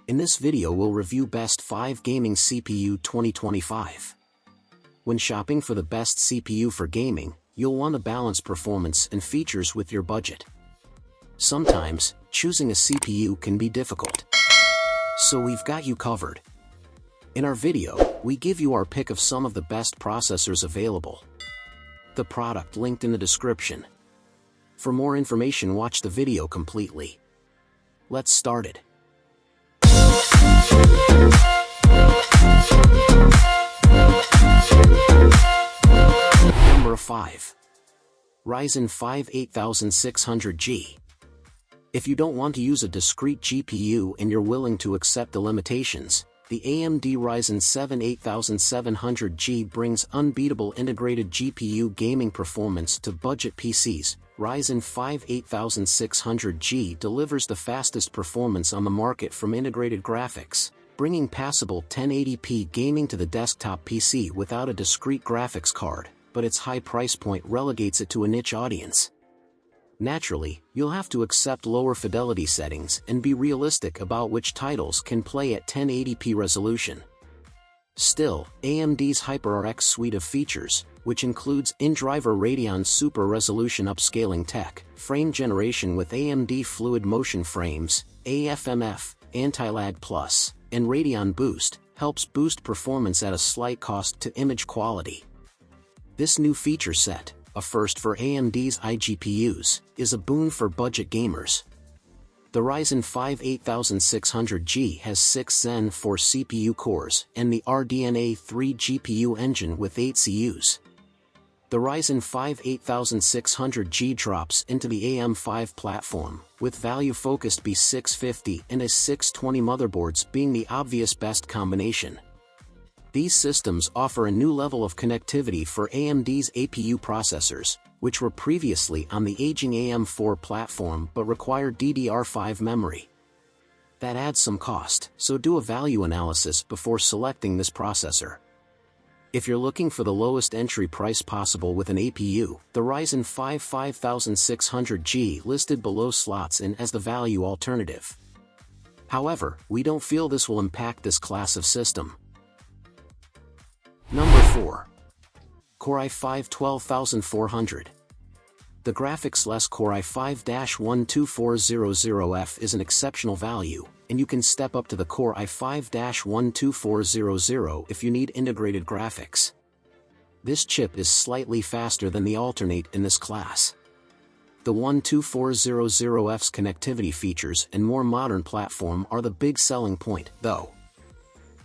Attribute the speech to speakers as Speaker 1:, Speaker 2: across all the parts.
Speaker 1: In this video we'll review Best 5 Gaming CPU 2025. When shopping for the best CPU for gaming, you'll want to balance performance and features with your budget. Sometimes, choosing a CPU can be difficult. So we've got you covered. In our video, we give you our pick of some of the best processors available. The product linked in the description. For more information, watch the video completely. Let's start it. Number 5. Ryzen 5 8600G. If you don't want to use a discrete GPU and you're willing to accept the limitations, the AMD Ryzen 7 8700G brings unbeatable integrated GPU gaming performance to budget PCs. Ryzen 5 8600G delivers the fastest performance on the market from integrated graphics, bringing passable 1080p gaming to the desktop PC without a discrete graphics card, but its high price point relegates it to a niche audience. Naturally, you'll have to accept lower fidelity settings and be realistic about which titles can play at 1080p resolution. Still, AMD's HyperRX suite of features, which includes in-driver Radeon Super Resolution upscaling tech, frame generation with AMD Fluid Motion Frames, AFMF, Anti-lag Plus, and Radeon Boost, helps boost performance at a slight cost to image quality. This new feature set, a first for AMD's iGPUs, is a boon for budget gamers. The Ryzen 5 8600G has 6 Zen 4 CPU cores and the RDNA 3 GPU engine with 8 CUs. The Ryzen 5 8600G drops into the AM5 platform, with value-focused B650 and A620 motherboards being the obvious best combination. These systems offer a new level of connectivity for AMD's APU processors, which were previously on the aging AM4 platform but required DDR5 memory. That adds some cost, so do a value analysis before selecting this processor. If you're looking for the lowest entry price possible with an APU, the Ryzen 5 5600G listed below slots in as the value alternative. However, we don't feel this will impact this class of system. Number 4. Core i5 12400. The graphics-less Core i5-12400F is an exceptional value, and you can step up to the Core i5-12400 if you need integrated graphics. This chip is slightly faster than the alternate in this class. The 12400F's connectivity features and more modern platform are the big selling point, though.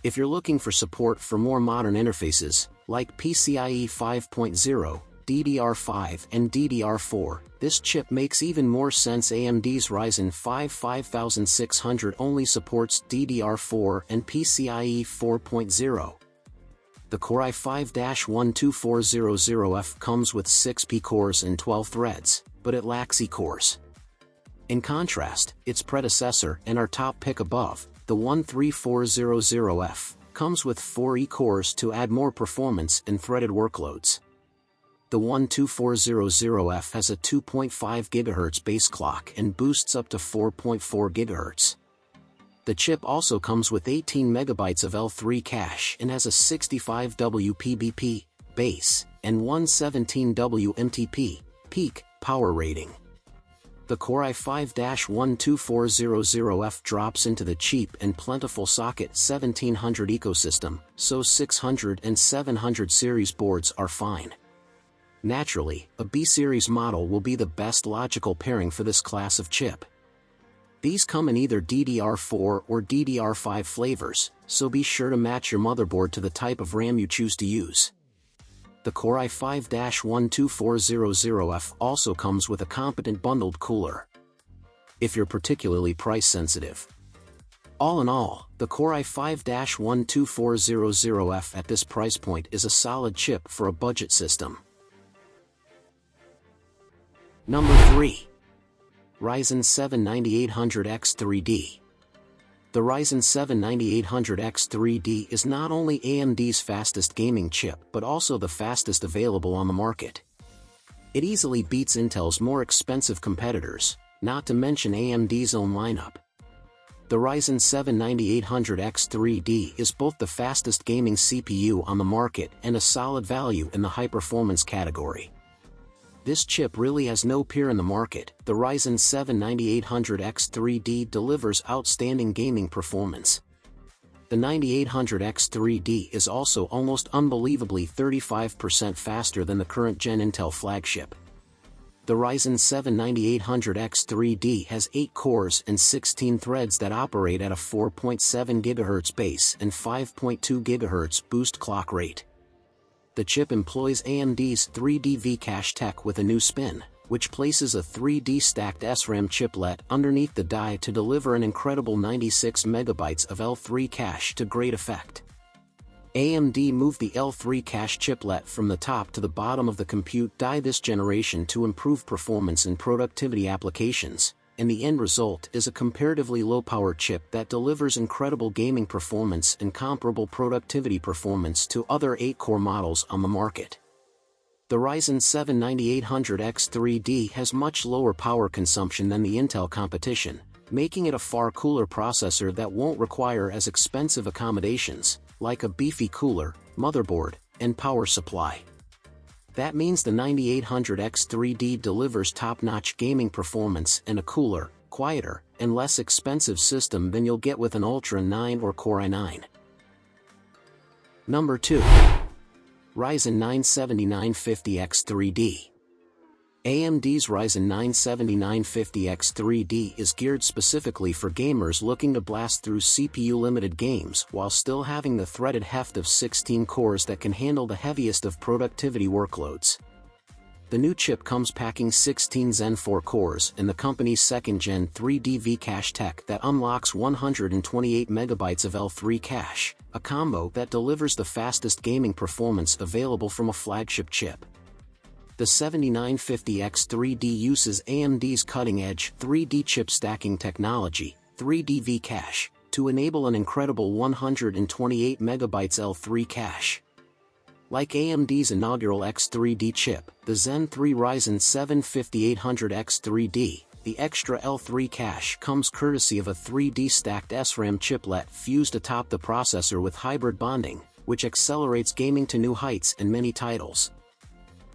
Speaker 1: If you're looking for support for more modern interfaces, like PCIe 5.0, DDR5 and DDR4, this chip makes even more sense. AMD's Ryzen 5 5600 only supports DDR4 and PCIe 4.0. The Core i5-12400F comes with 6P cores and 12 threads, but it lacks E-cores. In contrast, its predecessor and our top pick above, the 13400F, comes with 4 E-cores to add more performance in threaded workloads. The 12400F has a 2.5 GHz base clock and boosts up to 4.4 GHz. The chip also comes with 18 MB of L3 cache and has a 65W PBP base and 117W MTP peak power rating. The Core i5-12400F drops into the cheap and plentiful socket 1700 ecosystem, so 600 and 700 series boards are fine. Naturally, a B-series model will be the best logical pairing for this class of chip. These come in either DDR4 or DDR5 flavors, so be sure to match your motherboard to the type of RAM you choose to use. The Core i5-12400F also comes with a competent bundled cooler, if you're particularly price sensitive. All in all, the Core i5-12400F at this price point is a solid chip for a budget system. Number 3. Ryzen 7 9800X3D. The Ryzen 7 9800X3D is not only AMD's fastest gaming chip but also the fastest available on the market. It easily beats Intel's more expensive competitors, not to mention AMD's own lineup. The Ryzen 7 9800X3D is both the fastest gaming CPU on the market and a solid value in the high-performance category. This chip really has no peer in the market. The Ryzen 7 9800X3D delivers outstanding gaming performance. The 9800X3D is also almost unbelievably 35% faster than the current gen Intel flagship. The Ryzen 7 9800X3D has 8 cores and 16 threads that operate at a 4.7 GHz base and 5.2 GHz boost clock rate. The chip employs AMD's 3D V-Cache tech with a new spin, which places a 3D stacked SRAM chiplet underneath the die to deliver an incredible 96 MB of L3 cache to great effect. AMD moved the L3 cache chiplet from the top to the bottom of the compute die this generation to improve performance in productivity applications, and the end result is a comparatively low-power chip that delivers incredible gaming performance and comparable productivity performance to other 8-core models on the market. The Ryzen 7 9800X3D has much lower power consumption than the Intel competition, making it a far cooler processor that won't require as expensive accommodations, like a beefy cooler, motherboard, and power supply. That means the 9800X3D delivers top-notch gaming performance and a cooler, quieter, and less expensive system than you'll get with an Ultra 9 or Core i9. Number 2. Ryzen 9 7950X3D. AMD's Ryzen 9 7950X3D is geared specifically for gamers looking to blast through CPU-limited games while still having the threaded heft of 16 cores that can handle the heaviest of productivity workloads. The new chip comes packing 16 Zen 4 cores and the company's second-gen 3D V-Cache tech that unlocks 128 MB of L3 cache, a combo that delivers the fastest gaming performance available from a flagship chip. The 7950X3D uses AMD's cutting-edge 3D chip stacking technology, 3D V-Cache, to enable an incredible 128 MB L3 cache. Like AMD's inaugural X3D chip, the Zen 3 Ryzen 7 5800X3D, the extra L3 cache comes courtesy of a 3D stacked SRAM chiplet fused atop the processor with hybrid bonding, which accelerates gaming to new heights in many titles.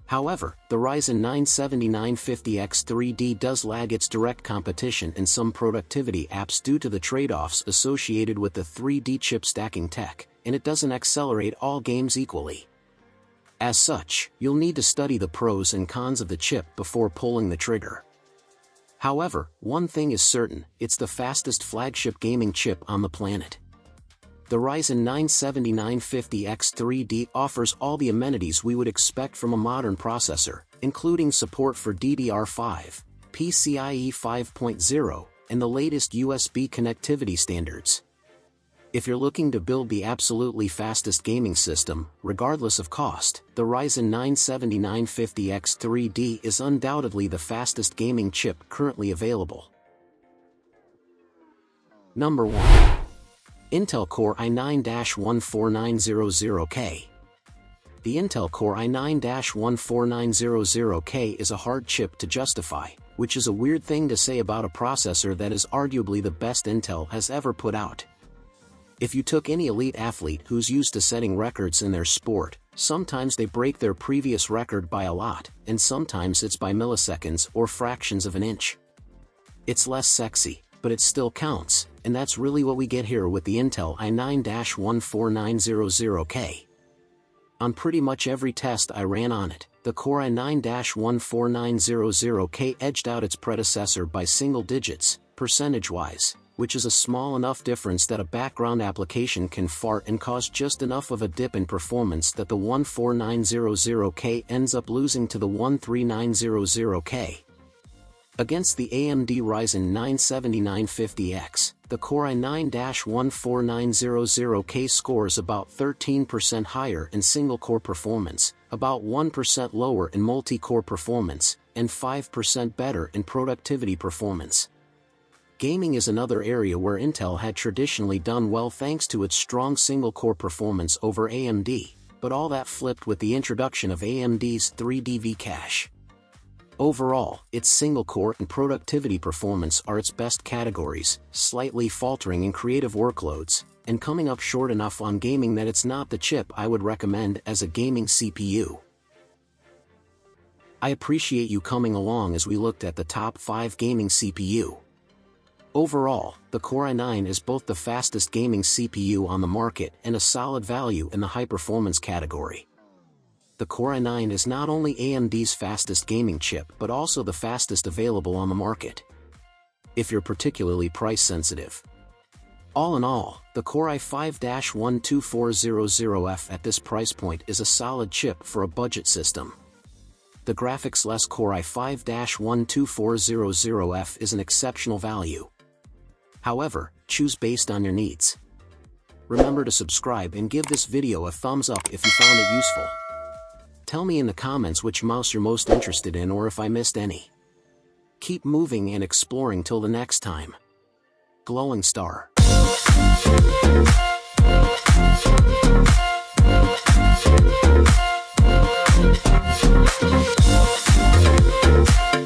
Speaker 1: However, the Ryzen 9 7950X3D does lag its direct competition in some productivity apps due to the trade-offs associated with the 3D chip stacking tech, and it doesn't accelerate all games equally. As such, you'll need to study the pros and cons of the chip before pulling the trigger. However, one thing is certain, it's the fastest flagship gaming chip on the planet. The Ryzen 9 7950X3D offers all the amenities we would expect from a modern processor, including support for DDR5, PCIe 5.0, and the latest USB connectivity standards. If you're looking to build the absolutely fastest gaming system, regardless of cost, the Ryzen 9 7950X3D is undoubtedly the fastest gaming chip currently available. Number 1. Intel Core i9-14900K. The Intel Core i9-14900K is a hard chip to justify, which is a weird thing to say about a processor that is arguably the best Intel has ever put out. If you took any elite athlete who's used to setting records in their sport, sometimes they break their previous record by a lot, and sometimes it's by milliseconds or fractions of an inch. It's less sexy, but it still counts, and that's really what we get here with the Intel i9-14900K. On pretty much every test I ran on it, the Core i9-14900K edged out its predecessor by single digits, percentage-wise, which is a small enough difference that a background application can fart and cause just enough of a dip in performance that the 14900K ends up losing to the 13900K. Against the AMD Ryzen 9 7950X, the Core i9-14900K scores about 13% higher in single-core performance, about 1% lower in multi-core performance, and 5% better in productivity performance. Gaming is another area where Intel had traditionally done well thanks to its strong single-core performance over AMD, but all that flipped with the introduction of AMD's 3D V-Cache. Overall, its single-core and productivity performance are its best categories, slightly faltering in creative workloads, and coming up short enough on gaming that it's not the chip I would recommend as a gaming CPU. I appreciate you coming along as we looked at the top 5 gaming CPU. Overall, the Core i9 is both the fastest gaming CPU on the market and a solid value in the high-performance category. The Core i9 is not only AMD's fastest gaming chip but also the fastest available on the market, if you're particularly price-sensitive. All in all, the Core i5-12400F at this price point is a solid chip for a budget system. The graphics-less Core i5-12400F is an exceptional value. However, choose based on your needs. Remember to subscribe and give this video a thumbs up if you found it useful. Tell me in the comments which mouse you're most interested in or if I missed any. Keep moving and exploring till the next time. Glowing Star.